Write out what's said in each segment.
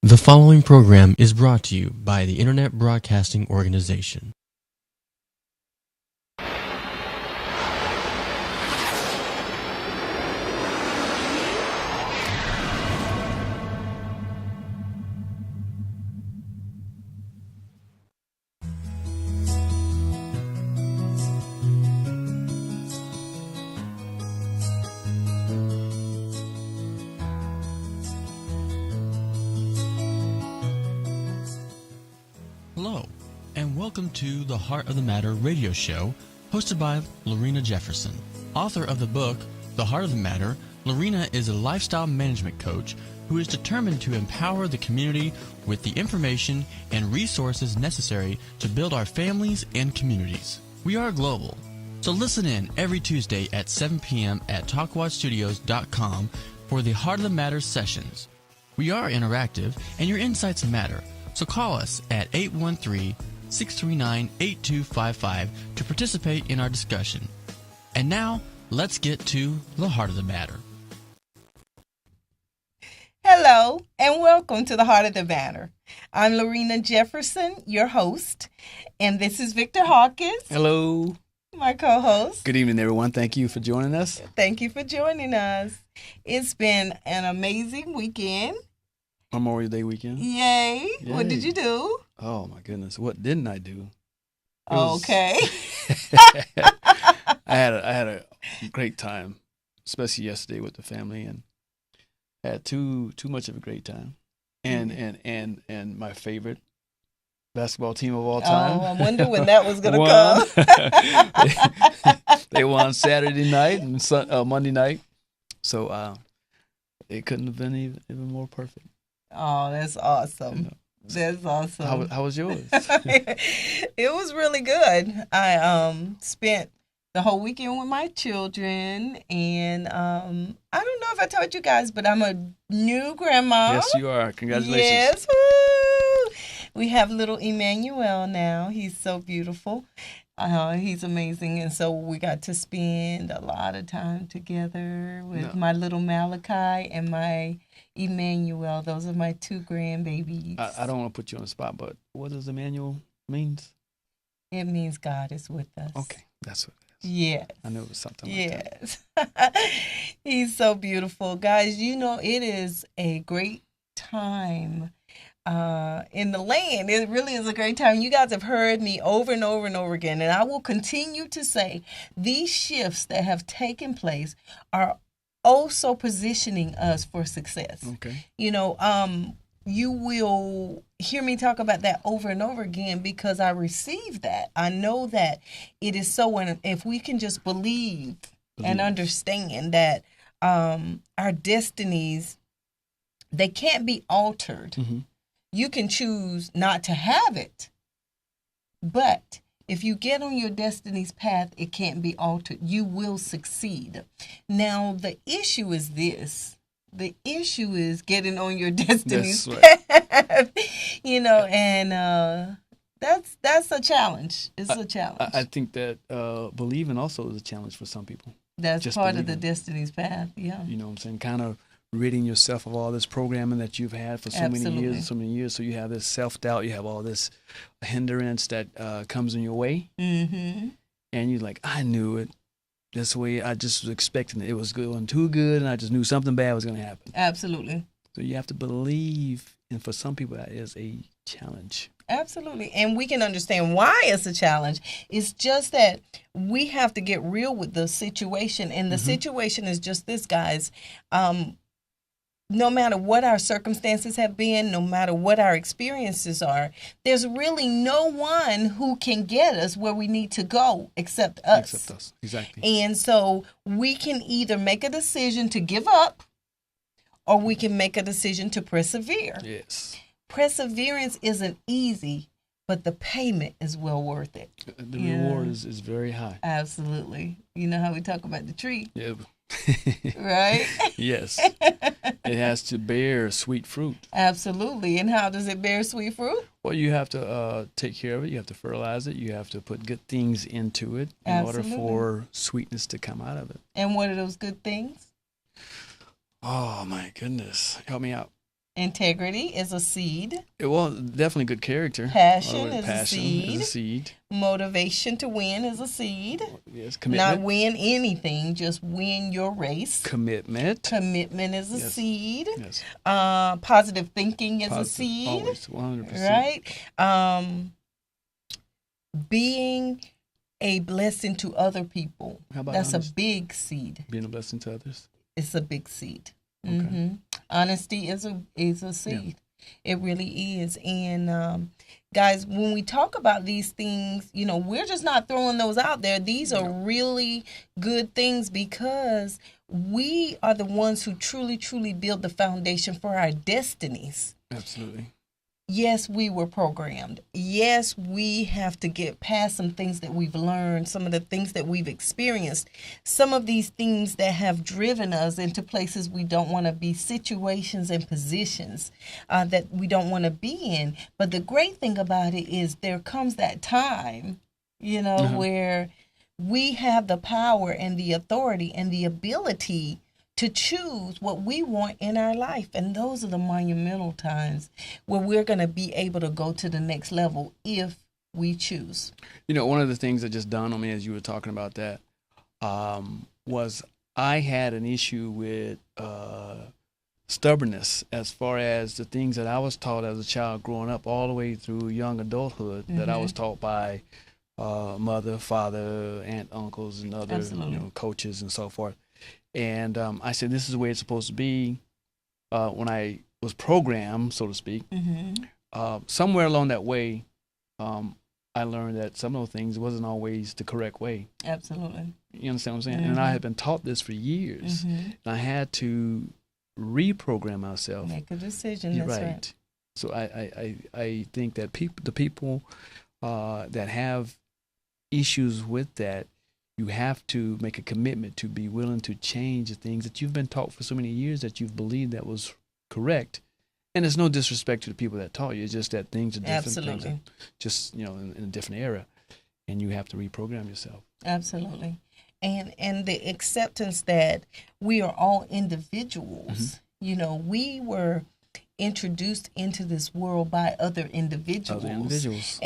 The following program is brought to you by the Internet Broadcasting Organization. Hello, and welcome to the Heart of the Matter radio show, hosted by Lorena Jefferson. Author of the book, The Heart of the Matter, Lorena is a lifestyle management coach who is determined to empower the community with the information and resources necessary to build our families and communities. We are global, so listen in every Tuesday at 7 p.m. at TalkWatchStudios.com for the Heart of the Matter sessions. We are interactive, and your insights matter. So call us at 813-639-8255 to participate in our discussion. And now, let's get to the heart of the matter. Hello, and welcome to the Heart of the Matter. I'm Lorena Jefferson, your host, and this is Victor Hawkins. Hello. My co-host. Good evening, everyone. Thank you for joining us. Thank you for joining us. It's been an amazing weekend. Memorial Day weekend. Yay. Yay. What did you do? Oh, my goodness. What didn't I do? Okay. I had a great time, especially yesterday with the family, and had too much of a great time. And my favorite basketball team of all time. Oh, I wonder when that was going to come. They won Saturday night and Monday night. So it couldn't have been even more perfect. Oh, that's awesome. That's awesome. How was yours? It was really good. I spent the whole weekend with my children, and I don't know if I told you guys, but I'm a new grandma. Yes, you are. Congratulations. Yes. Woo! We have little Emmanuel now. He's so beautiful. He's amazing, and so we got to spend a lot of time together with my little Malachi and my Emmanuel. Those are my two grandbabies. I don't want to put you on the spot, but what does Emmanuel means? It means God is with us. Okay, that's what it is. Yes. I knew it was something like that. Yes. He's so beautiful. Guys, you know, it is a great time in the land. It really is a great time. You guys have heard me over and over and over again, and I will continue to say these shifts that have taken place are also positioning us for success. Okay. You know, you will hear me talk about that over and over again because I receive that. I know that it is so, and if we can just believe and understand that our destinies, they can't be altered. Mm-hmm. You can choose not to have it, but if you get on your destiny's path, it can't be altered. You will succeed. Now, the issue is this. The issue is getting on your destiny's path. You know, and that's a challenge. It's a challenge. I think that believing also is a challenge for some people. That's just part believing. of the destiny's path, yeah. You know what I'm saying? Kind of ridding yourself of all this programming that you've had for so many years. So you have this self-doubt. You have all this hindrance that comes in your way. Mm-hmm. And you're like, I knew it. This way, I just was expecting it. It was going too good, and I just knew something bad was going to happen. Absolutely. So you have to believe, and for some people, that is a challenge. Absolutely. And we can understand why it's a challenge. It's just that we have to get real with the situation. And the situation is just this, guys. No matter what our circumstances have been, no matter what our experiences are, there's really no one who can get us where we need to go except us. Except us, exactly. And so we can either make a decision to give up or we can make a decision to persevere. Yes. Perseverance isn't easy, but the payment is well worth it. The reward is very high. Absolutely. You know how we talk about the tree? Yeah. Right? Yes. It has to bear sweet fruit. Absolutely. And how does it bear sweet fruit? Well, you have to take care of it. You have to fertilize it. You have to put good things into it in order for sweetness to come out of it. And what are those good things? Oh, my goodness. Help me out. Integrity is a seed. Well, definitely good character. Passion Passion is a seed. is a seed. Motivation to win is a seed. Yes, Not commitment. win anything, just win your race. Commitment. Commitment is a Yes. seed. Yes. Positive thinking is a Positive. seed. Always, 100%. Right? Being a blessing to other people. How about That's a honesty? big seed. Being a blessing to others. It's a big seed. Okay. Honesty is a seed. It really is. And guys, when we talk about these things, we're just not throwing those out there. These are really good things because we are the ones who truly, truly build the foundation for our destinies. Absolutely. Yes, we were programmed. Yes, we have to get past some things that we've learned, some of the things that we've experienced, some of these things that have driven us into places we don't want to be, situations and positions that we don't want to be in. But the great thing about it is there comes that time, where we have the power and the authority and the ability to choose what we want in our life. And those are the monumental times where we're going to be able to go to the next level if we choose. One of the things that just dawned on me as you were talking about that was I had an issue with stubbornness as far as the things that I was taught as a child growing up all the way through young adulthood that I was taught by mother, father, aunt, uncles, and other coaches and so forth. And I said, this is the way it's supposed to be. When I was programmed, so to speak, somewhere along that way, I learned that some of those things wasn't always the correct way. Absolutely. You understand what I'm saying? And I had been taught this for years. And I had to reprogram myself. Make a decision. You're That's right. So I think that the people that have issues with that, you have to make a commitment to be willing to change the things that you've been taught for so many years that you've believed that was correct. And there's no disrespect to the people that taught you. It's just that things are different. Absolutely. Things are just, in a different era. And you have to reprogram yourself. Absolutely. And the acceptance that we are all individuals. We were introduced into this world by other individuals.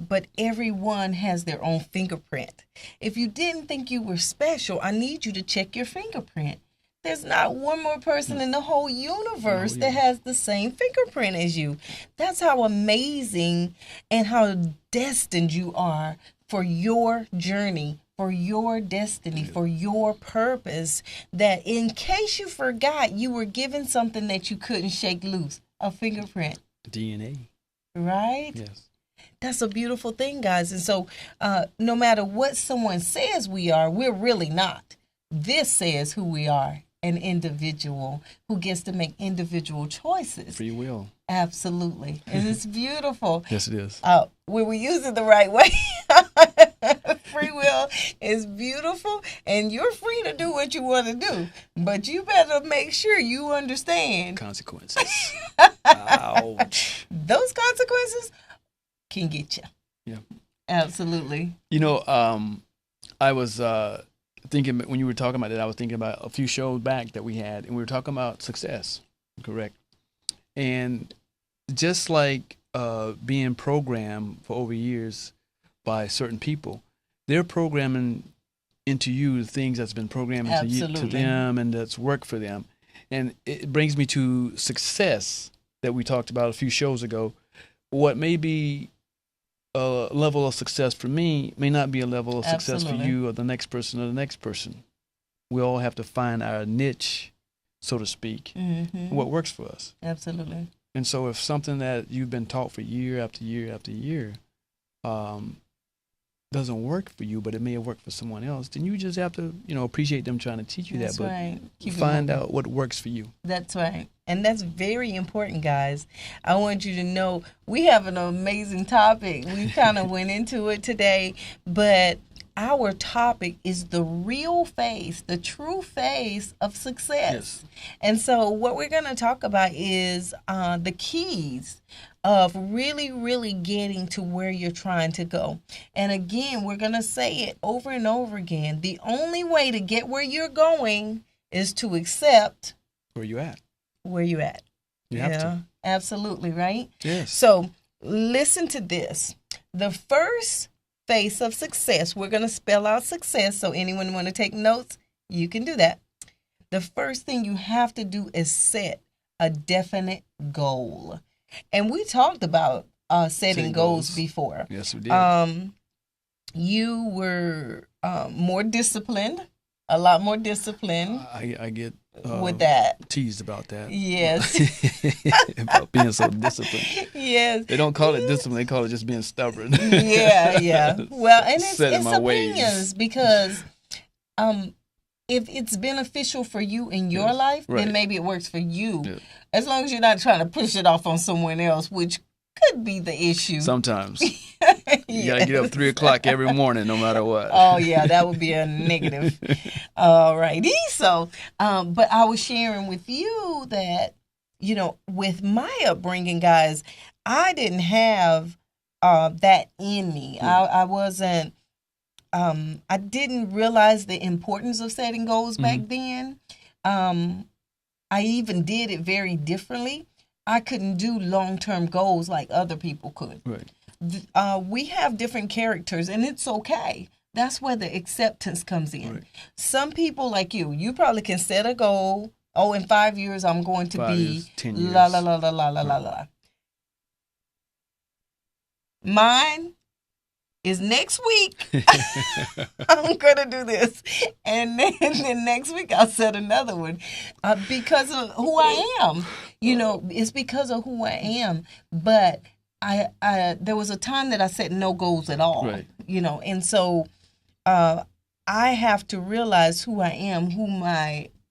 But everyone has their own fingerprint. If you didn't think you were special, I need you to check your fingerprint. There's not one more person in the whole universe that has the same fingerprint as you. That's how amazing and how destined you are for your journey, for your destiny, for your purpose, that in case you forgot, you were given something that you couldn't shake loose, a fingerprint. DNA. Right? Yes. That's a beautiful thing, guys. And so no matter what someone says we are, we're really not. This says who we are, an individual who gets to make individual choices. Free will. Absolutely. And it's beautiful. Yes, it is. When we use it the right way. Free will is beautiful, and you're free to do what you want to do. But you better make sure you understand Consequences. Ouch. those consequences can get you. Yeah. Absolutely. I was thinking, when you were talking about that, I was thinking about a few shows back that we had, and we were talking about success, correct? And just like being programmed for over years by certain people, they're programming into you the things that's been programmed to them and that's worked for them. And it brings me to success that we talked about a few shows ago. What may be a level of success for me may not be a level of success for you or the next person or the next person. We all have to find our niche, so to speak, what works for us. Absolutely. And so if something that you've been taught for year after year after year doesn't work for you, but it may have worked for someone else, then you just have to, appreciate them trying to teach you That's that. But right. find out what works for you. That's right. And that's very important, guys. I want you to know we have an amazing topic. We kind of went into it today, but our topic is the real face, the true face of success. Yes. And so what we're going to talk about is the keys of really, really getting to where you're trying to go. And again, we're going to say it over and over again. The only way to get where you're going is to accept Where you at? where you're at. You have to. Absolutely, right? Yes. So listen to this. The first phase of success, we're going to spell out success. So anyone want to take notes, you can do that. The first thing you have to do is set a definite goal. And we talked about setting goals before. Yes, we did. You were more disciplined, a lot more disciplined. I get with that, teased about that. Yes. About being so disciplined. Yes. They don't call it discipline, they call it just being stubborn. Yeah. Well, and it's my opinions because if it's beneficial for you in your life, then maybe it works for you. Yeah. As long as you're not trying to push it off on someone else, which could be the issue. Sometimes. You got to get up 3 o'clock every morning, no matter what. Oh, yeah, that would be a negative. All righty. So, but I was sharing with you that, with my upbringing, guys, I didn't have that in me. I wasn't, I didn't realize the importance of setting goals back then. I even did it very differently. I couldn't do long-term goals like other people could. Right. We have different characters, and it's okay. That's where the acceptance comes in. Right. Some people like you probably can set a goal. Oh, in 5 years, I'm going to 5 be years, 10 years. La, la, la, la, la, la, la, la. Mine is next week. I'm going to do this. And then next week I'll set another one because of who I am. It's because of who I am. But I there was a time that I set no goals at all, right. And so I have to realize who I am,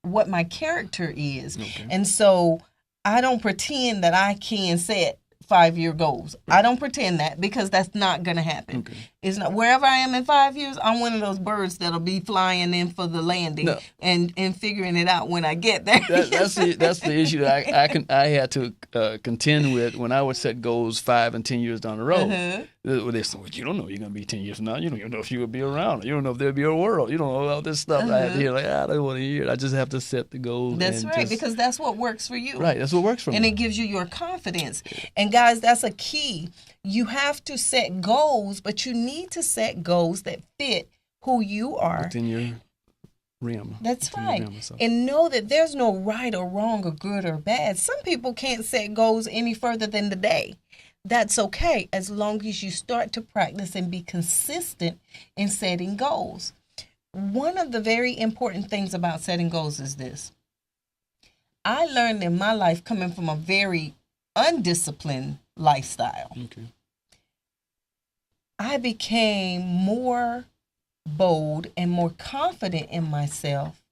what my character is. Okay. And so I don't pretend that I can set 5-year goals. I don't pretend that because that's not going to happen. Okay. It's not wherever I am in 5 years. I'm one of those birds that'll be flying in for the landing and figuring it out when I get there. That's the issue that I had to contend with when I would set goals 5 and 10 years down the road. They said, well, you don't know you're going to be 10 years from now. You don't even know if you will be around. You don't know if there'll be a world. You don't know all this stuff. I had to hear I don't want to hear it. I just have to set the goals. That's right, because that's what works for you. Right, that's what works for me. And it gives you your confidence. And guys, that's a key. You have to set goals, but you need to set goals that fit who you are. Within your rim. That's right. And know that there's no right or wrong or good or bad. Some people can't set goals any further than the day. That's okay, as long as you start to practice and be consistent in setting goals. One of the very important things about setting goals is this. I learned in my life, coming from a very undisciplined lifestyle, I became more bold and more confident in myself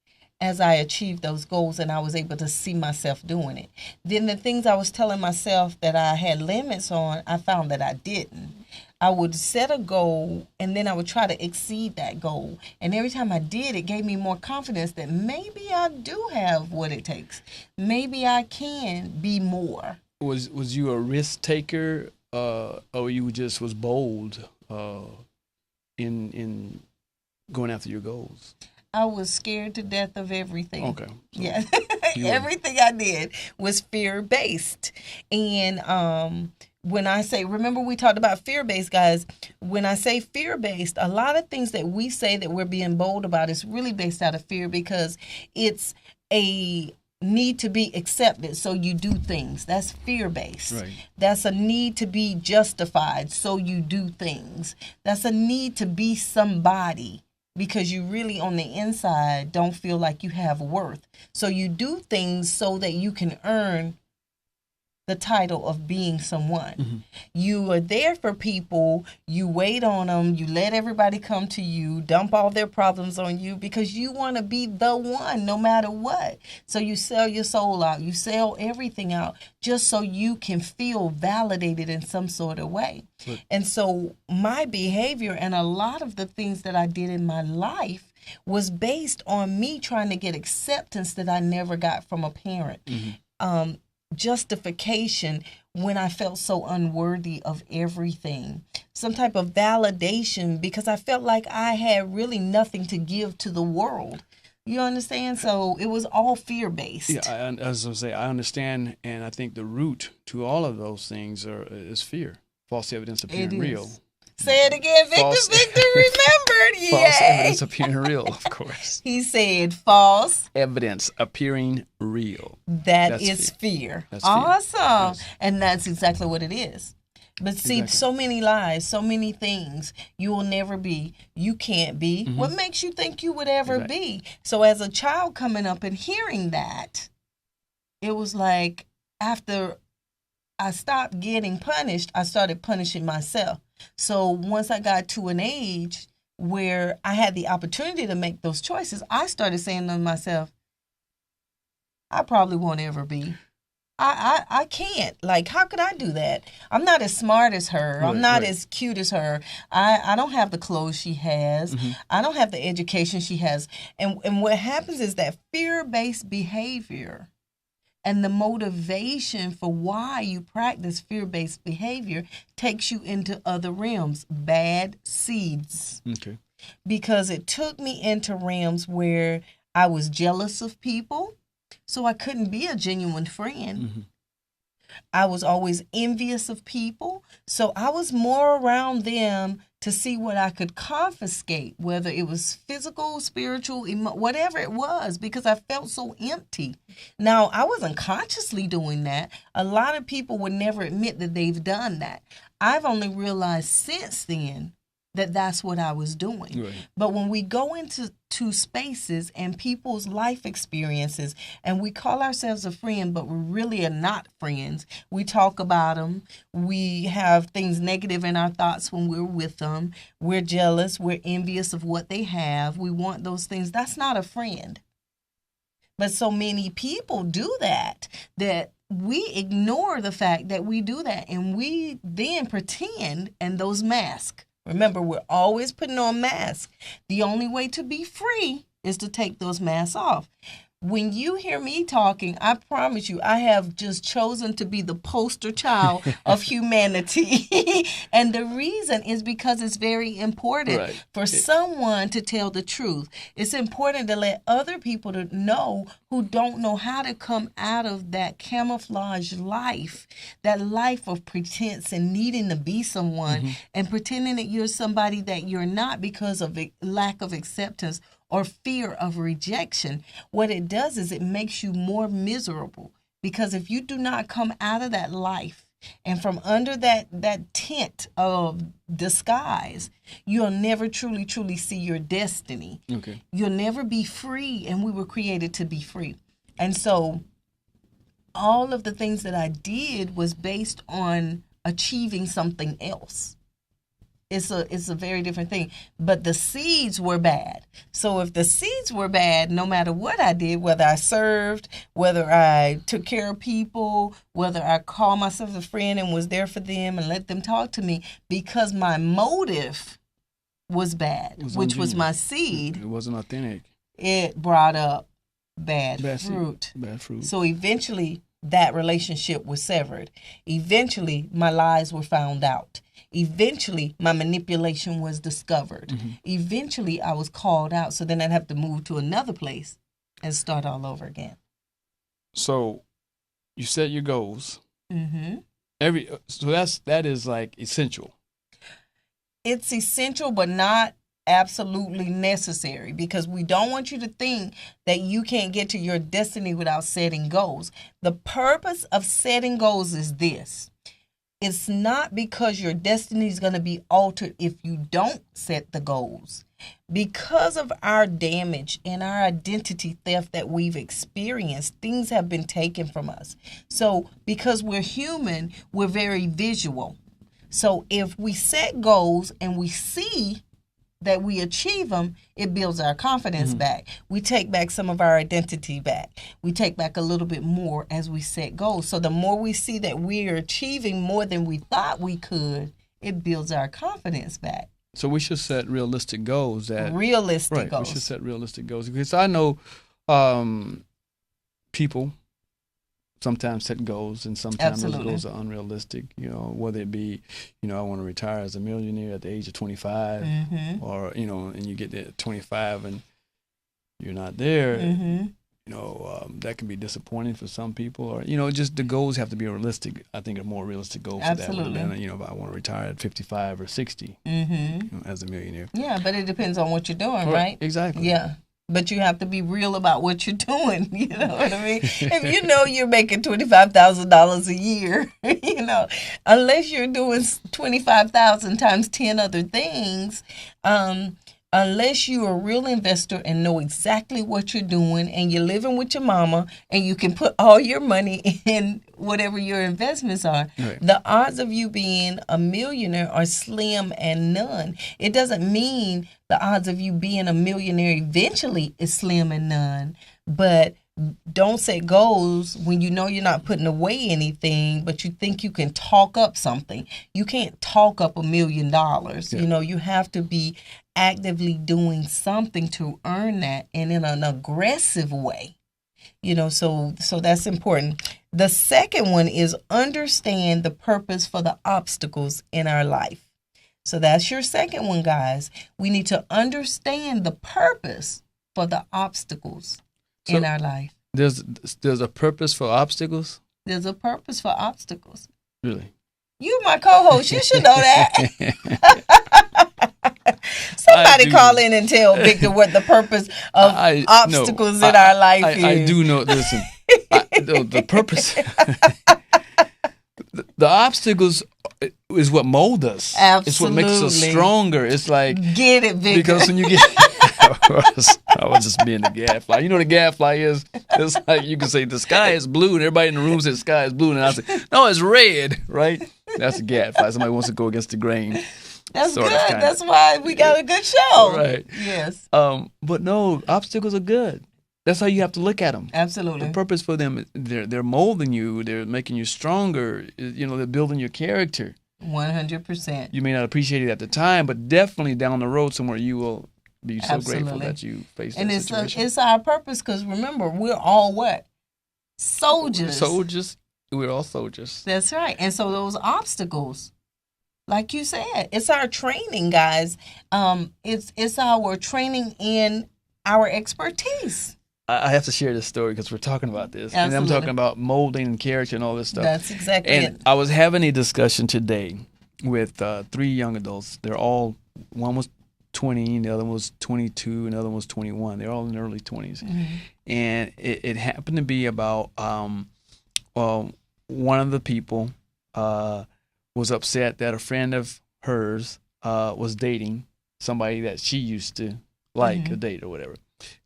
as I achieved those goals and I was able to see myself doing it. Then the things I was telling myself that I had limits on, I found that I didn't. I would set a goal and then I would try to exceed that goal. And every time I did, it gave me more confidence that maybe I do have what it takes. Maybe I can be more. Was you a risk taker or you just was bold in going after your goals? I was scared to death of everything. Okay. So yeah. Everything I did was fear-based. And when I say, remember we talked about fear-based, guys. When I say fear-based, a lot of things that we say that we're being bold about is really based out of fear because it's a need to be accepted, so you do things. That's fear-based. Right. That's a need to be justified, so you do things. That's a need to be somebody, because you really on the inside don't feel like you have worth. So you do things so that you can earn the title of being someone. Mm-hmm. You are there for people, you wait on them, you let everybody come to you, dump all their problems on you because you want to be the one no matter what. So you sell your soul out, you sell everything out just so you can feel validated in some sort of way. Right. And so my behavior and a lot of the things that I did in my life was based on me trying to get acceptance that I never got from a parent. Mm-hmm. Justification when I felt so unworthy of everything. Some type of validation because I felt like I had really nothing to give to the world. You understand? So it was all fear-based. Yeah, as I say, I understand, and I think the root to all of those things is fear. False evidence appearing real. Say it again, Victor remembered. False evidence appearing real, of course. He said false evidence appearing real. That's fear. That's awesome. Yes. And that's exactly what it is. But see, so many lies, so many things you will never be, you can't be. Mm-hmm. What makes you think you would ever be? So as a child coming up and hearing that, it was like after I stopped getting punished, I started punishing myself. So once I got to an age where I had the opportunity to make those choices, I started saying to myself, I probably won't ever be. I can't. Like, how could I do that? I'm not as smart as her. I'm not as cute as her. I don't have the clothes she has. Mm-hmm. I don't have the education she has. And what happens is that fear-based behavior and the motivation for why you practice fear-based behavior takes you into other realms, bad seeds. Okay. Because it took me into realms where I was jealous of people. So I couldn't be a genuine friend. Mm-hmm. I was always envious of people. So I was more around them to see what I could confiscate, whether it was physical, spiritual, whatever it was, because I felt so empty. Now, I wasn't consciously doing that. A lot of people would never admit that they've done that. I've only realized since then that that's what I was doing. Right. But when we go into spaces and people's life experiences and we call ourselves a friend, but we really are not friends, we talk about them, we have things negative in our thoughts when we're with them, we're jealous, we're envious of what they have, we want those things, that's not a friend. But so many people do that we ignore the fact that we do that, and we then pretend, and those masks. Remember, we're always putting on masks. The only way to be free is to take those masks off. When you hear me talking, I promise you, I have just chosen to be the poster child of humanity. And the reason is because it's very important for someone to tell the truth. It's important to let other people to know who don't know how to come out of that camouflage life, that life of pretense and needing to be someone and pretending that you're somebody that you're not because of lack of acceptance or fear of rejection. What it does is it makes you more miserable, because if you do not come out of that life and from under that tent of disguise, you'll never truly see your destiny. Okay. You'll never be free, and we were created to be free. And so all of the things that I did was based on achieving something else. It's a very different thing. But the seeds were bad. So if the seeds were bad, no matter what I did, whether I served, whether I took care of people, whether I called myself a friend and was there for them and let them talk to me, because my motive was bad, which was my seed. It wasn't authentic. It brought up bad fruit. Bad fruit. So eventually that relationship was severed. Eventually my lies were found out. Eventually, my manipulation was discovered. Mm-hmm. Eventually, I was called out. So then I'd have to move to another place and start all over again. So you set your goals. Mm-hmm. So that is like essential. It's essential, but not absolutely necessary, because we don't want you to think that you can't get to your destiny without setting goals. The purpose of setting goals is this. It's not because your destiny is going to be altered if you don't set the goals. Because of our damage and our identity theft that we've experienced, things have been taken from us. So because we're human, we're very visual. So if we set goals and we see that we achieve them, it builds our confidence back. We take back some of our identity back. We take back a little bit more as we set goals. So the more we see that we're achieving more than we thought we could, it builds our confidence back. So we should set realistic goals. Goals. We should set realistic goals. Because I know people sometimes set goals, and sometimes those goals are unrealistic, whether it be, I want to retire as a millionaire at the age of 25, or, and you get there at 25 and you're not there, Mm-hmm. that can be disappointing for some people, or just the goals have to be realistic. I think a more realistic goal for Absolutely. that would have been, if I want to retire at 55 or 60 Mm-hmm. as a millionaire. Yeah, but it depends on what you're doing, right? Exactly. Yeah. But you have to be real about what you're doing. You know what I mean? If you know you're making $25,000 a year, unless you're doing 25,000 times 10 other things, unless you're a real investor and know exactly what you're doing, and you're living with your mama, and you can put all your money in whatever your investments are, Right. the odds of you being a millionaire are slim and none. It doesn't mean the odds of you being a millionaire eventually is slim and none, but don't set goals when you know you're not putting away anything, but you think you can talk up something. You can't talk up $1 million. Yeah. You have to be actively doing something to earn that, and in an aggressive way. So that's important. The second one is understand the purpose for the obstacles in our life. So that's your second one, guys. We need to understand the purpose for the obstacles in our life. There's a purpose for obstacles? There's a purpose for obstacles. Really? You my co-host. You should know that. Somebody call in and tell Victor what the purpose of obstacles in our life is. I do know. Listen, the purpose, the obstacals is what mold us. Absolutely. It's what makes us stronger. It's like, get it, Victor. because when you get, I was just being the gadfly. You know what a gadfly is? It's like you can say the sky is blue, and everybody in the room says the sky is blue, and I say, no, it's red, right? That's a gadfly. Somebody wants to go against the grain. That's good. That's why we got a good show. Right. Yes. But no, obstacles are good. That's how you have to look at them. Absolutely. The purpose for them, they're molding you. They're making you stronger. They're building your character. 100%. You may not appreciate it at the time, but definitely down the road somewhere you will be so grateful that you faced that situation. And it's our purpose, because remember, we're all what? Soldiers. Soldiers. We're all soldiers. That's right. And so those obstacles, like you said, it's our training, guys. It's our training in our expertise. I have to share this story because we're talking about this. Absolutely. And I'm talking about molding and character and all this stuff. That's exactly and it. I was having a discussion today with 3 young adults. One was 20, and the other was 22, and the other one was 21. They're all in their early 20s. Mm-hmm. And it happened to be about one of the people was upset that a friend of hers was dating somebody that she used to like or date or whatever.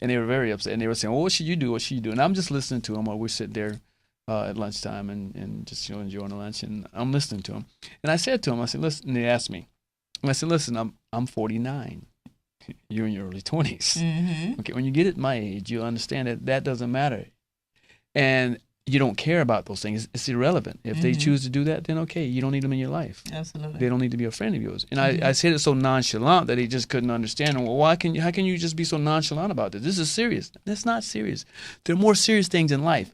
And they were very upset. And they were saying, well, what should you do? What should you do? And I'm just listening to them while we sit there at lunchtime and just enjoying the lunch. And I'm listening to them. And I said to them, I said, listen, and they asked me. And I said, listen, I'm 49. You're in your early 20s. Mm-hmm. Okay, when you get at my age, you'll understand that doesn't matter. And you don't care about those things. It's irrelevant. If they choose to do that, then okay, you don't need them in your life. Absolutely. They don't need to be a friend of yours. And I said it so nonchalant that he just couldn't understand. Well, how can you just be so nonchalant about this? This is serious. That's not serious. There are more serious things in life.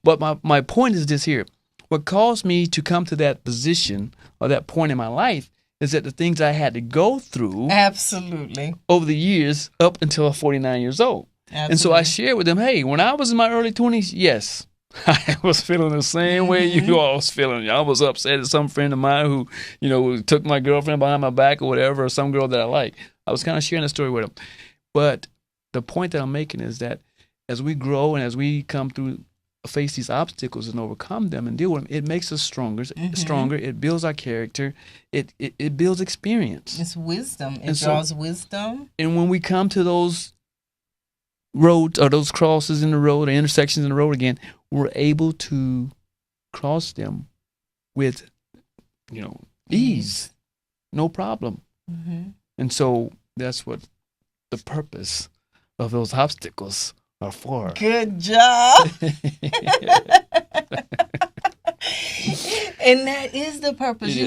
But my point is this here. What caused me to come to that position or that point in my life is that the things I had to go through Absolutely. over the years up until 49 years old. Absolutely. And so I shared with them, hey, when I was in my early 20s, yes, I was feeling the same way you all was feeling. I was upset at some friend of mine who, took my girlfriend behind my back or whatever, or some girl that I like. I was kind of sharing the story with them. But the point that I'm making is that as we grow and as we come through, face these obstacles and overcome them and deal with them, it makes us stronger. It builds our character. It builds experience. It's wisdom. It draws wisdom. And when we come to those roads or those crosses in the road or intersections in the road again, we're able to cross them with, ease, no problem. Mm-hmm. And so that's what the purpose of those obstacles are for. Good job. And that is the purpose,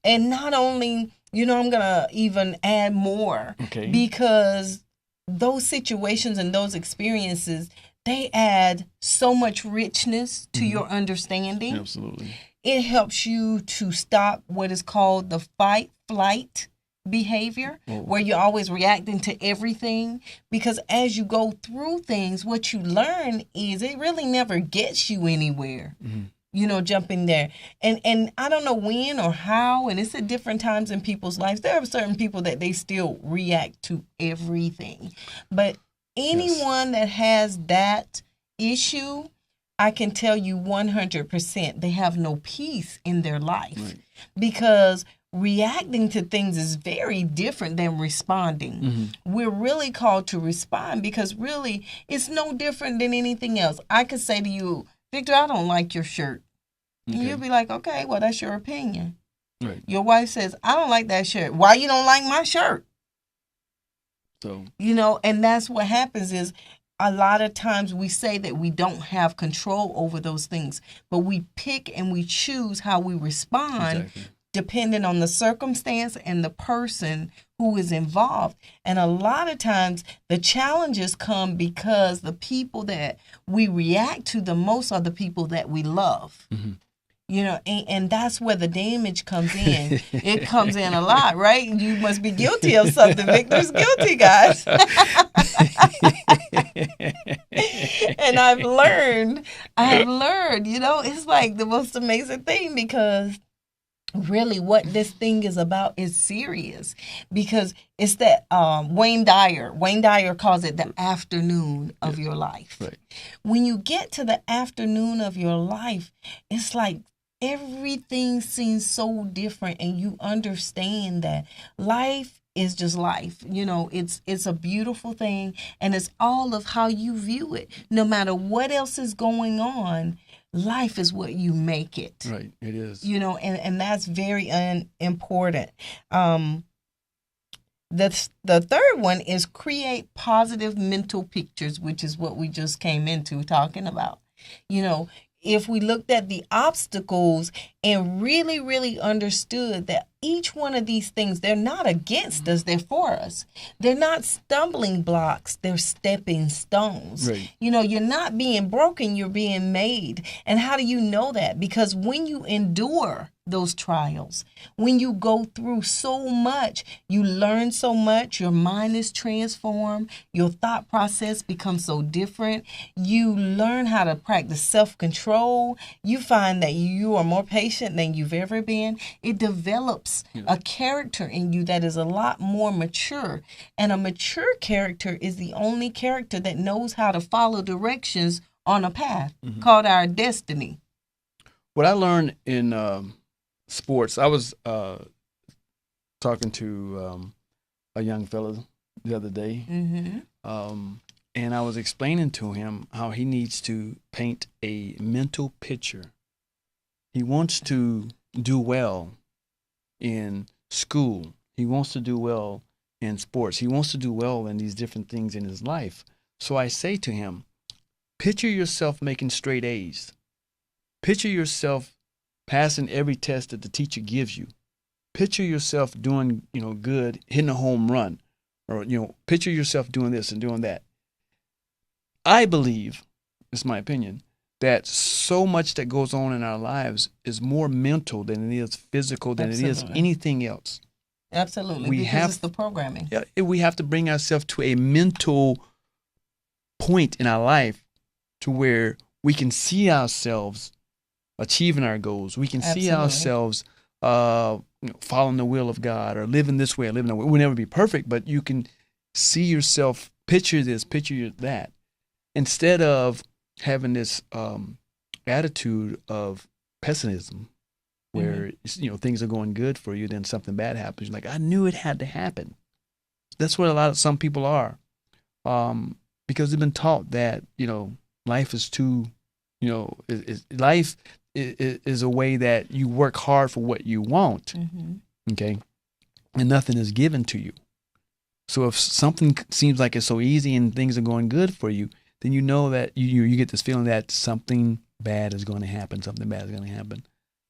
and not only, I'm gonna even add more, because those situations and those experiences, they add so much richness to your understanding. Absolutely. It helps you to stop what is called the fight, flight, behavior Whoa. where you're always reacting to everything, because as you go through things, what you learn is it really never gets you anywhere. Jumping there. And I don't know when or how, and it's at different times in people's lives. There are certain people that they still react to everything. But anyone that has that issue, I can tell you 100% they have no peace in their life. Right. Because reacting to things is very different than responding. We're really called to respond because really it's no different than anything else. I could say to you, Victor, I don't like your shirt. Okay. And you'll be like, okay, well, that's your opinion. Right. Your wife says, I don't like that shirt. Why you don't like my shirt? So, And that's what happens is a lot of times we say that we don't have control over those things, but we pick and we choose how we respond. exactly. Depending on the circumstance and the person who is involved. And a lot of times the challenges come because the people that we react to the most are the people that we love. And that's where the damage comes in. It comes in a lot, right? You must be guilty of something. Victor's guilty, guys. And I've learned, it's like the most amazing thing because really what this thing is about is serious, because it's that Wayne Dyer calls it the afternoon of your life. Right. When you get to the afternoon of your life, it's like everything seems so different, and you understand that life is just life. It's a beautiful thing, and it's all of how you view it. No matter what else is going on, life is what you make it. Right, it is. And that's very important. The third one is create positive mental pictures, which is what we just came into talking about. If we looked at the obstacles and really, really understood that each one of these things, they're not against us, they're for us. They're not stumbling blocks, they're stepping stones. Right. You're not being broken, you're being made. And how do you know that? Because when you endure those trials, when you go through so much, you learn so much, your mind is transformed, your thought process becomes so different. You learn how to practice self-control. You find that you are more patient than you've ever been. It develops a character in you that is a lot more mature. And a mature character is the only character that knows how to follow directions on a path called our destiny. What I learned in sports, I was talking to a young fellow the other day, and I was explaining to him how he needs to paint a mental picture. He wants to do well in school. He wants to do well in sports. He wants to do well in these different things in his life. So I say to him, picture yourself making straight A's. Picture yourself passing every test that the teacher gives you. Picture yourself doing, good, hitting a home run, or, picture yourself doing this and doing that. I believe, this is my opinion, that so much that goes on in our lives is more mental than it is physical, than it is anything else. Absolutely, because it's the programming. Yeah, we have to bring ourselves to a mental point in our life to where we can see ourselves achieving our goals. We can see ourselves following the will of God, or living this way, or living that way. We'll never be perfect, but you can see yourself, picture this, picture that, instead of having this attitude of pessimism, where things are going good for you, then something bad happens. You're like, I knew it had to happen. That's what some people are, because they've been taught that life is too, life is a way that you work hard for what you want, okay, and nothing is given to you. So if something seems like it's so easy and things are going good for you, then you know that you get this feeling that something bad is going to happen. Something bad is going to happen.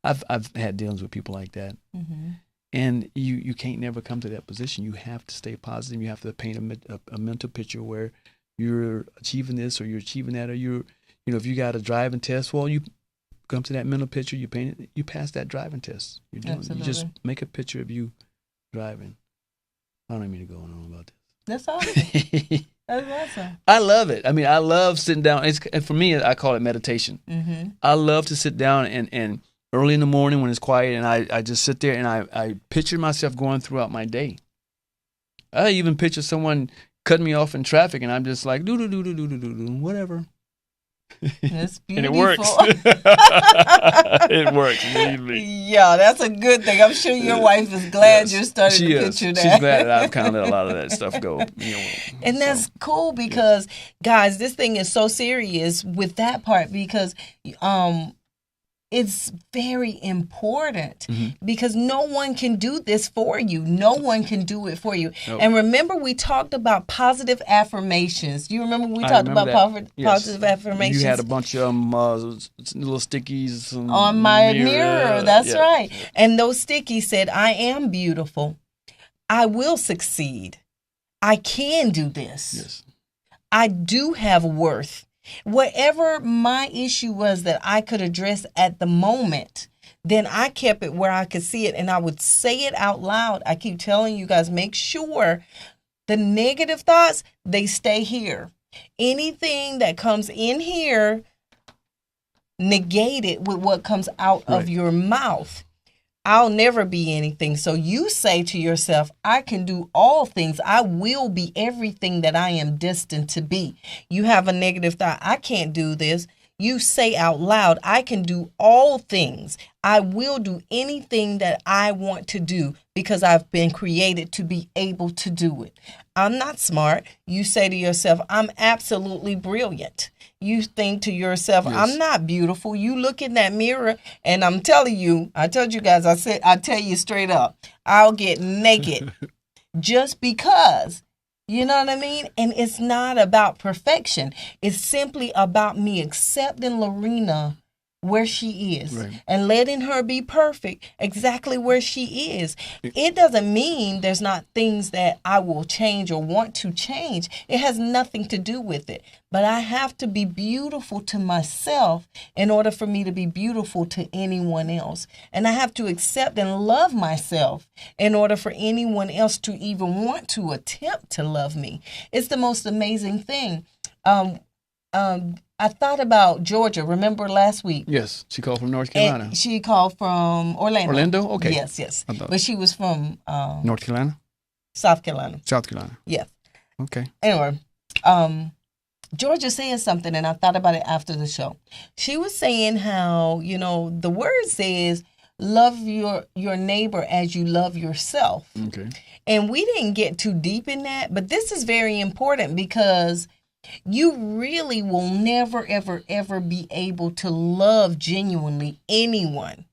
I've had dealings with people like that, and you can't never come to that position. You have to stay positive. You have to paint a mental picture where you're achieving this or you're achieving that, or if you got a driving test, well, you come to that mental picture. You paint it. You pass that driving test. You just make a picture of you driving. I don't mean to go on about That's awesome. this. That's awesome. I love it. I mean, I love sitting down. And for me, I call it meditation. Mm-hmm. I love to sit down and early in the morning when it's quiet, and I just sit there and I picture myself going throughout my day. I even picture someone cutting me off in traffic, and I'm just like, whatever. That's beautiful. And it works. It works immediately. Yeah, that's a good thing. I'm sure your wife is glad you're starting to picture that. She's glad that I've kind of let a lot of that stuff go. And that's cool because, guys, this thing is so serious with that part because it's very important because no one can do this for you. No one can do it for you. Nope. And remember, we talked about positive affirmations. Do you remember we talked about positive affirmations? You had a bunch of little stickies on my mirror. That's right. And those stickies said, I am beautiful. I will succeed. I can do this. Yes. I do have worth. Whatever my issue was that I could address at the moment, then I kept it where I could see it and I would say it out loud. I keep telling you guys, make sure the negative thoughts, they stay here. Anything that comes in here, negate it with what comes out of your mouth. I'll never be anything. So you say to yourself, I can do all things. I will be everything that I am destined to be. You have a negative thought. I can't do this. You say out loud, I can do all things. I will do anything that I want to do because I've been created to be able to do it. I'm not smart. You say to yourself, I'm absolutely brilliant. You think to yourself, I'm not beautiful. You look in that mirror and I'm telling you, I told you guys, I tell you straight up, I'll get naked just because. You know what I mean? And it's not about perfection. It's simply about me accepting Lorena where she is and letting her be perfect exactly where she is. It doesn't mean there's not things that I will change or want to change. It has nothing to do with it. But I have to be beautiful to myself in order for me to be beautiful to anyone else. And I have to accept and love myself in order for anyone else to even want to attempt to love me. It's the most amazing thing. I thought about Georgia. Remember last week? Yes, she called from North Carolina. And she called from Orlando. Orlando? Okay. Yes. But she was from North Carolina? South Carolina. South Carolina. Yes. Okay. Anyway, Georgia said something, and I thought about it after the show. She was saying how, the word says, love your neighbor as you love yourself. Okay. And we didn't get too deep in that, but this is very important because you really will never, ever, ever be able to love genuinely anyone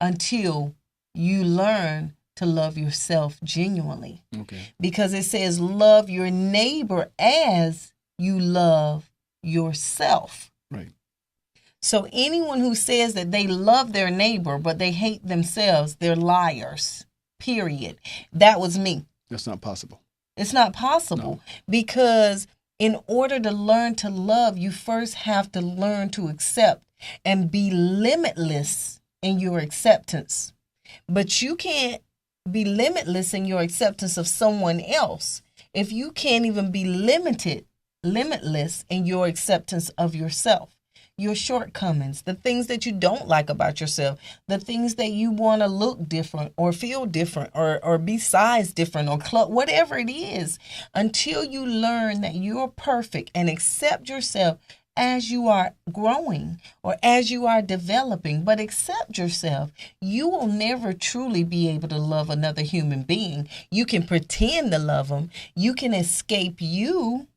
until you learn to love yourself genuinely. Okay. Because it says love your neighbor as you love yourself. Right. So anyone who says that they love their neighbor but they hate themselves, they're liars. Period. That was me. That's not possible. It's not possible because in order to learn to love, you first have to learn to accept and be limitless in your acceptance. But you can't be limitless in your acceptance of someone else if you can't even be limitless in your acceptance of yourself. Your shortcomings, the things that you don't like about yourself, the things that you want to look different or feel different or be size different or whatever it is, until you learn that you're perfect and accept yourself as you are growing or as you are developing, but accept yourself, you will never truly be able to love another human being. You can pretend to love them. You can escape you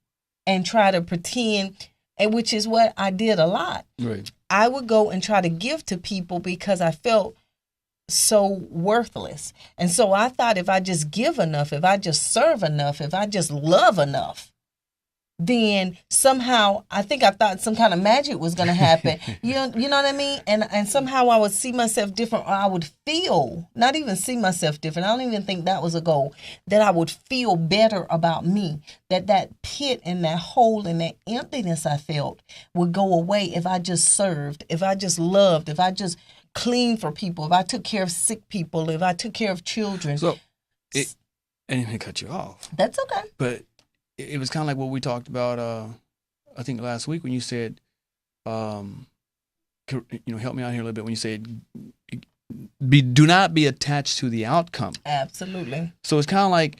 and try to pretend, and which is what I did a lot. Right. I would go and try to give to people because I felt so worthless. And so I thought if I just give enough, if I just serve enough, if I just love enough, then somehow I thought some kind of magic was going to happen. You know what I mean? And somehow I would see myself different, or I would feel, not even see myself different. I don't even think that was a goal, that I would feel better about me, that pit and that hole and that emptiness I felt would go away if I just served, if I just loved, if I just cleaned for people, if I took care of sick people, if I took care of children. So I didn't mean to cut you off. That's okay. But it was kind of like what we talked about, I think last week when you said, help me out here a little bit when you said, do not be attached to the outcome. Absolutely. So it's kind of like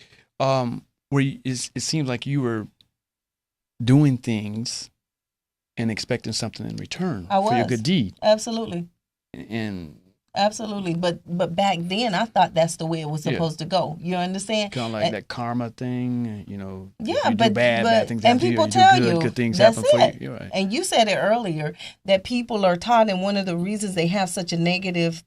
it seems like you were doing things and expecting something in return for your good deed. Absolutely. And absolutely. But back then, I thought that's the way it was supposed to go. You understand? Kind of like that karma thing, Yeah, you do bad things and happen people to you. tell Good things that's happen for it. you. You're right. And you said it earlier that people are taught, and one of the reasons they have such a negative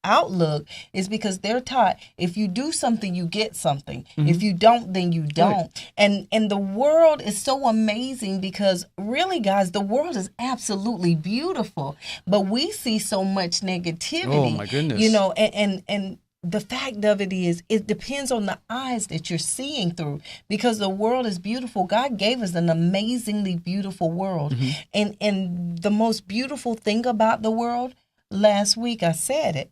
outlook is because they're taught if you do something you get something. Mm-hmm. If you don't, then you don't. Right. And the world is so amazing because really, guys, the world is absolutely beautiful, but we see so much negativity. Oh my goodness. And the fact of it is, it depends on the eyes that you're seeing through, because the world is beautiful. God gave us an amazingly beautiful world. Mm-hmm. And the most beautiful thing about the world, last week I said it,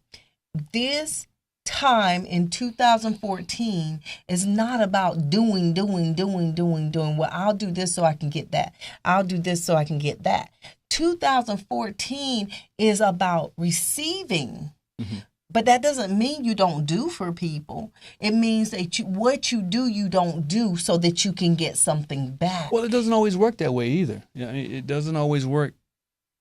this time in 2014 is not about doing. Well, I'll do this so I can get that. I'll do this so I can get that. 2014 is about receiving. Mm-hmm. But that doesn't mean you don't do for people. It means that what you do, you don't do so that you can get something back. Well, it doesn't always work that way either. It doesn't always work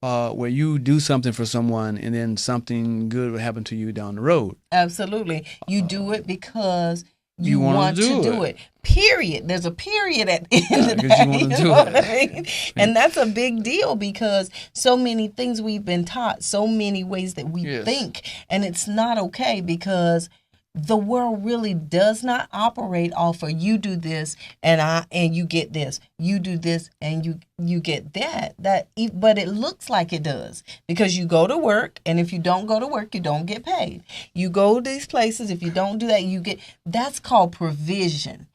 where you do something for someone and then something good will happen to you down the road. Absolutely. You do it because you want to do it. Period. There's a period at the end of the day. You want to do what it. I mean? And that's a big deal because so many things we've been taught, so many ways that we think, and it's not okay because the world really does not operate off of you do this and you get this. You do this and you get that. But it looks like it does because you go to work, and if you don't go to work, you don't get paid. You go to these places, if you don't do that, that's called provision.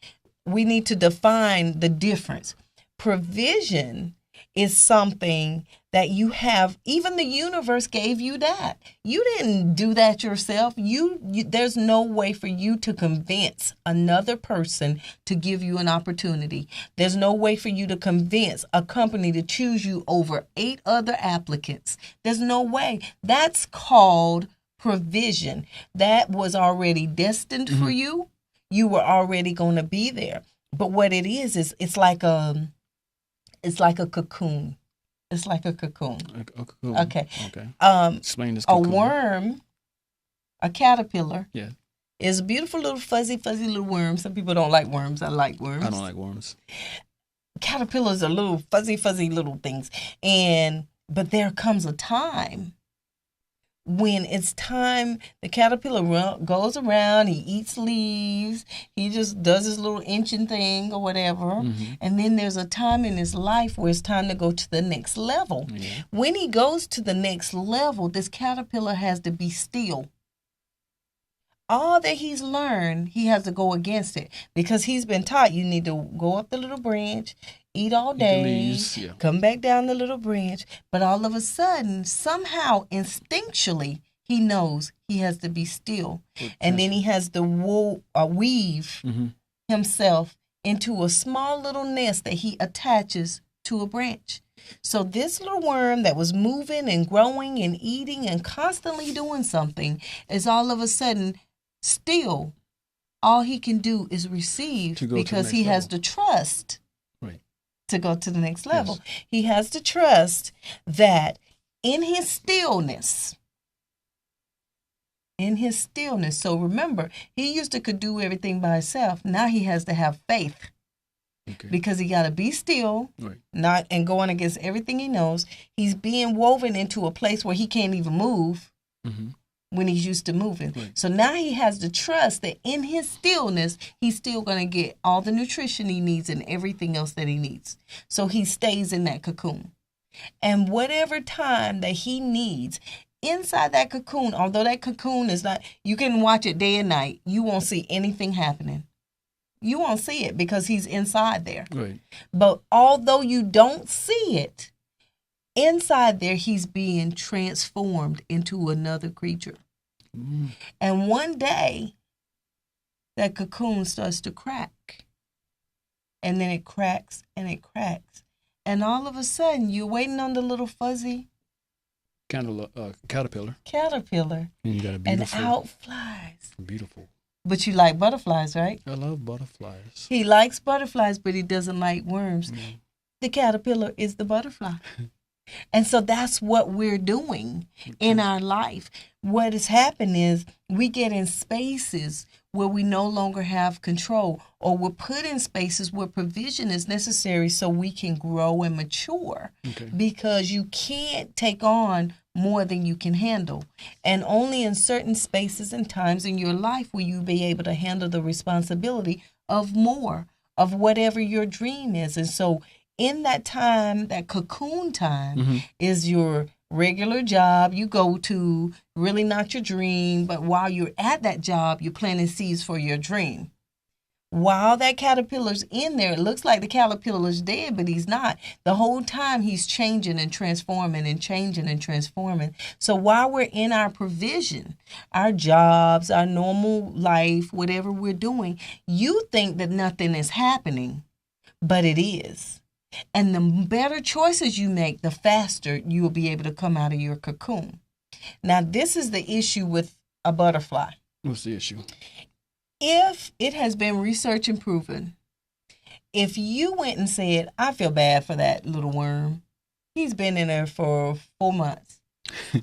We need to define the difference. Provision is something that you have. Even the universe gave you that. You didn't do that yourself. There's no way for you to convince another person to give you an opportunity. There's no way for you to convince a company to choose you over 8 other applicants. There's no way. That's called provision. That was already destined for you. You were already going to be there. But what it is it's like a cocoon. It's like a cocoon. A cocoon. Okay. Explain this cocoon. A worm, a caterpillar. Yeah. Is a beautiful little fuzzy little worm. Some people don't like worms. I like worms. I don't like worms. Caterpillars are little fuzzy little things. But there comes a time when it's time, the caterpillar goes around, he eats leaves, he just does his little inching thing or whatever. Mm-hmm. And then there's a time in his life where it's time to go to the next level. Yeah. When he goes to the next level, this caterpillar has to be still. All that he's learned, he has to go against it because he's been taught you need to go up the little branch, eat all day, come back down the little branch. But all of a sudden, somehow, instinctually, he knows he has to be still. And then he has to weave himself into a small little nest that he attaches to a branch. So this little worm that was moving and growing and eating and constantly doing something is all of a sudden still. All he can do is receive because he has to trust to go to the next level. Yes. He has to trust that in his stillness. So remember, he used to could do everything by himself. Now he has to have faith. Because he got to be still, not and going against everything he knows. He's being woven into a place where he can't even move when he's used to moving. So now he has to trust that in his stillness, he's still going to get all the nutrition he needs and everything else that he needs. So he stays in that cocoon. And whatever time that he needs inside that cocoon, although that cocoon is not, you can watch it day and night, you won't see anything happening. You won't see it because he's inside there. Right. But although you don't see it, inside there, he's being transformed into another creature. And one day, that cocoon starts to crack. And then it cracks and it cracks. And all of a sudden, you're waiting on the little fuzzy Kind of caterpillar. caterpillar, And you got a and beautiful, out flies. beautiful. But you like butterflies, right? I love butterflies. He likes butterflies, but he doesn't like worms. Mm. The caterpillar is the butterfly. And so that's what we're doing in our life. What has happened is we get in spaces where we no longer have control, or we're put in spaces where provision is necessary so we can grow and mature. Okay. Because you can't take on more than you can handle. And only in certain spaces and times in your life will you be able to handle the responsibility of more, of whatever your dream is. And so in that time, that cocoon time is your regular job you go to, really not your dream, but while you're at that job, you're planting seeds for your dream. While that caterpillar's in there, it looks like the caterpillar's dead, but he's not. The whole time he's changing and transforming and changing and transforming. So while we're in our provision, our jobs, our normal life, whatever we're doing, you think that nothing is happening, but it is. And the better choices you make, the faster you will be able to come out of your cocoon. Now, this is the issue with a butterfly. What's the issue? If it has been research and proven, if you went and said, I feel bad for that little worm, he's been in there for 4 months.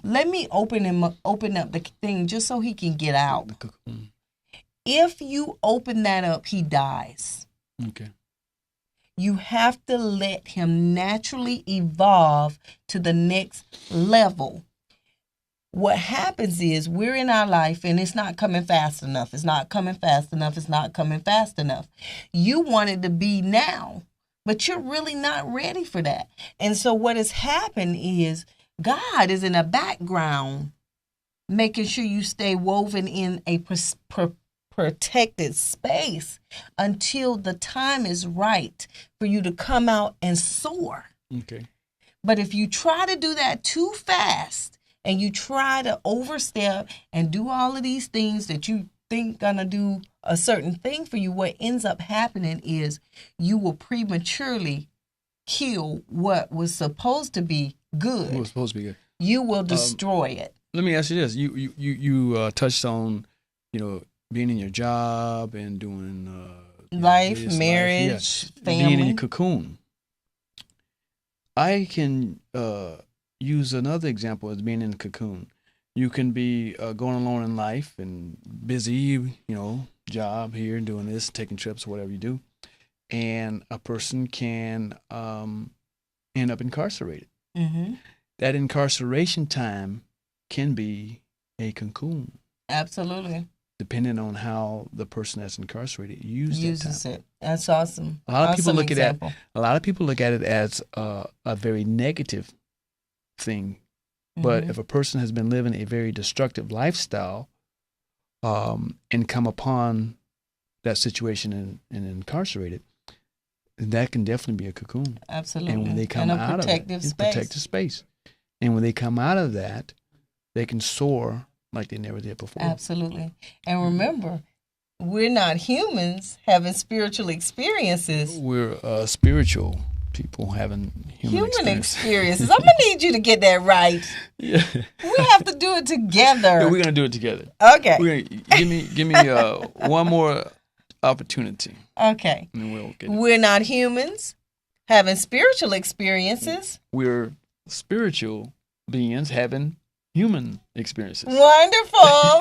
Let me open up the thing just so he can get out. The cocoon. If you open that up, he dies. Okay. You have to let him naturally evolve to the next level. What happens is we're in our life and it's not coming fast enough. It's not coming fast enough. It's not coming fast enough. You want it to be now, but you're really not ready for that. And so what has happened is God is in the background making sure you stay woven in a protected space until the time is right for you to come out and soar. Okay. But if you try to do that too fast and you try to overstep and do all of these things that you think gonna do a certain thing for you, what ends up happening is you will prematurely kill what was supposed to be good. It was supposed to be good. You will destroy it. Let me ask you this: you touched on, being in your job and doing Life, marriage, family. being in your cocoon. I can use another example as being in a cocoon. You can be going along in life and busy, job here, doing this, taking trips, whatever you do, and a person can end up incarcerated. Mm-hmm. That incarceration time can be a cocoon. Absolutely. Depending on how the person that's incarcerated uses it. That's awesome. A lot of people Awesome look example. a lot of people look at it as a very negative thing. But Mhm. if a person has been living a very destructive lifestyle, and come upon that situation and incarcerated, that can definitely be a cocoon. Absolutely. And when they come and a out of it, protective it's space. protective space. And when they come out of that, they can soar like they never did before. Absolutely. And remember, we're not humans having spiritual experiences. We're spiritual people having human Experiences. I'm going to need you to get that right. Yeah. We have to do it together. Yeah, we're gonna do it together. Okay. We're gonna, give me one more opportunity, Okay. and then we'll get it. We're not humans having spiritual experiences. We're spiritual beings having human experiences. Wonderful.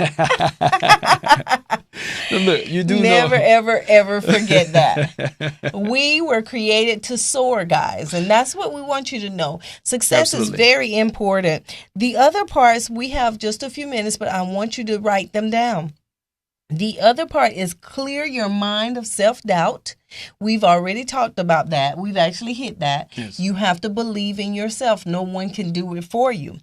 Look, you do Never, know. ever, ever forget that. We were created to soar, guys, and that's what we want you to know. Success Absolutely. is very important. The other parts, we have just a few minutes, but I want you to write them down. The other part is clear your mind of self-doubt. We've already talked about that. We've actually hit that. Yes. You have to believe in yourself. No one can do it for you.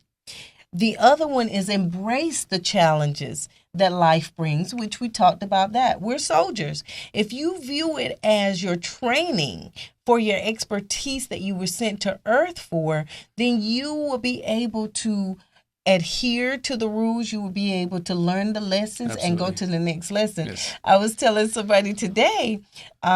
The other one is embrace the challenges that life brings, which we talked about that. We're soldiers. If you view it as your training for your expertise that you were sent to earth for, then you will be able to adhere to the rules, you will be able to learn the lessons and go to the next lesson. Yes. I was telling somebody today,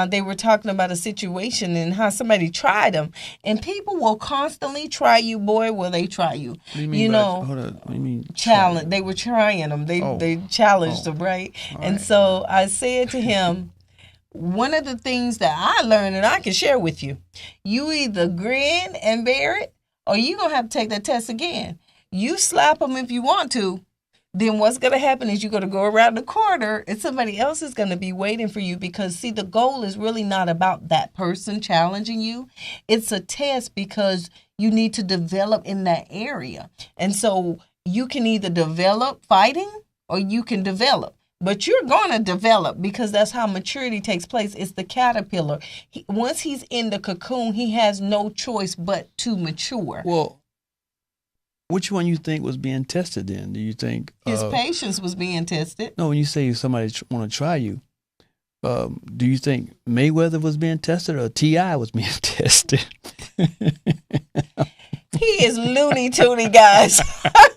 they were talking about a situation and how somebody tried them. And people will constantly try you, boy, will they try you. What do you mean hold on. What do you mean? challenge. They were trying them. They challenged them, right? And so I said to him, one of the things that I learned and I can share with you, you either grin and bear it or you're going to have to take that test again. You slap them if you want to, then what's going to happen is you're going to go around the corner and somebody else is going to be waiting for you because, see, the goal is really not about that person challenging you. It's a test because you need to develop in that area. And so you can either develop fighting or you can develop. But you're going to develop because that's how maturity takes place. It's the caterpillar. Once he's in the cocoon, he has no choice but to mature. Well, which one you think was being tested then? Do you think his patience was being tested? No, when you say somebody want to try you, do you think Mayweather was being tested or T.I. was being tested? He is loony toony, guys.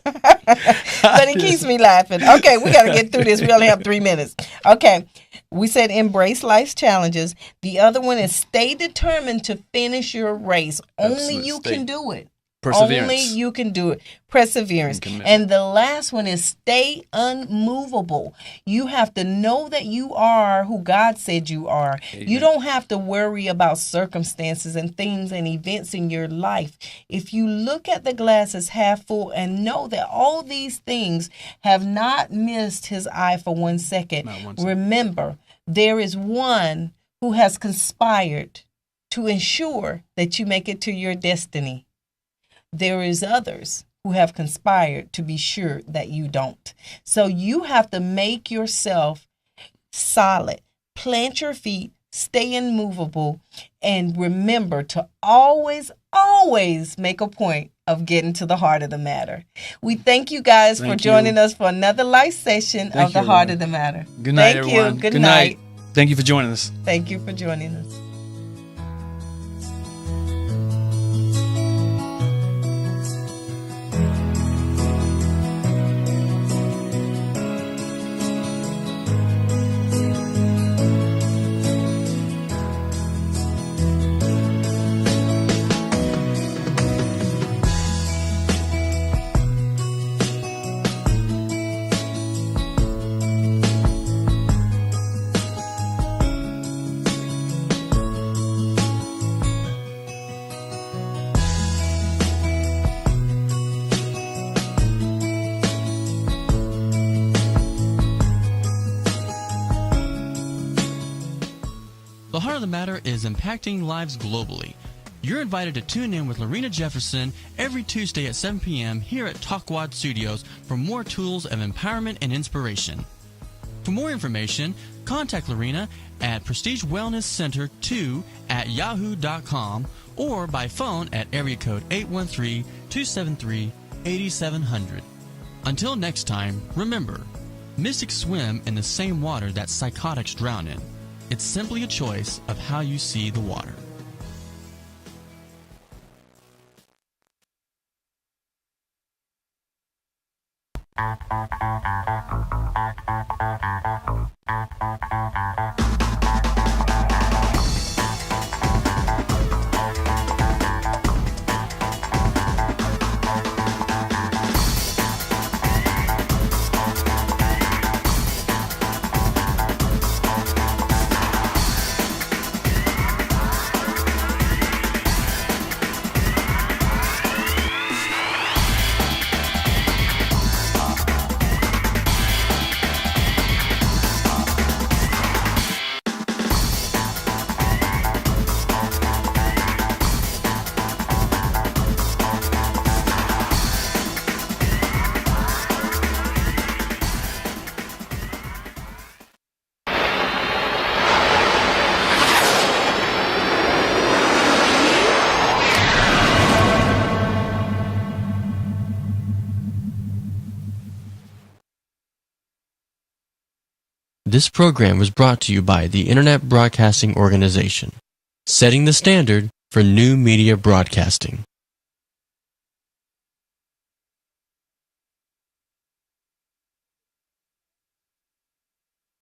But he keeps me laughing. Okay, we got to get through this. We only have 3 minutes. Okay, we said embrace life's challenges. The other one is stay determined to finish your race. Only you can do it. Perseverance. Only you can do it. Perseverance. And the last one is stay unmovable. You have to know that you are who God said you are. Amen. You don't have to worry about circumstances and things and events in your life. If you look at the glass as half full and know that all these things have not missed his eye for 1 second, remember, there is one who has conspired to ensure that you make it to your destiny. There is others who have conspired to be sure that you don't. So you have to make yourself solid, plant your feet, stay immovable, and remember to always make a point of getting to the heart of the matter. We thank you guys for joining us for another live session of the Heart of the Matter. Good night, everyone. Thank you. Good night. Thank you for joining us. Thank you for joining us. The Heart of the Matter is impacting lives globally. You're invited to tune in with Lorena Jefferson every Tuesday at 7 p.m. here at Talkwad Studios for more tools of empowerment and inspiration. For more information, contact Lorena at prestigewellnesscenter2@yahoo.com or by phone at area code 813-273-8700. Until next time, remember, mystics swim in the same water that psychotics drown in. It's simply a choice of how you see the water. This program was brought to you by the Internet Broadcasting Organization, setting the standard for new media broadcasting.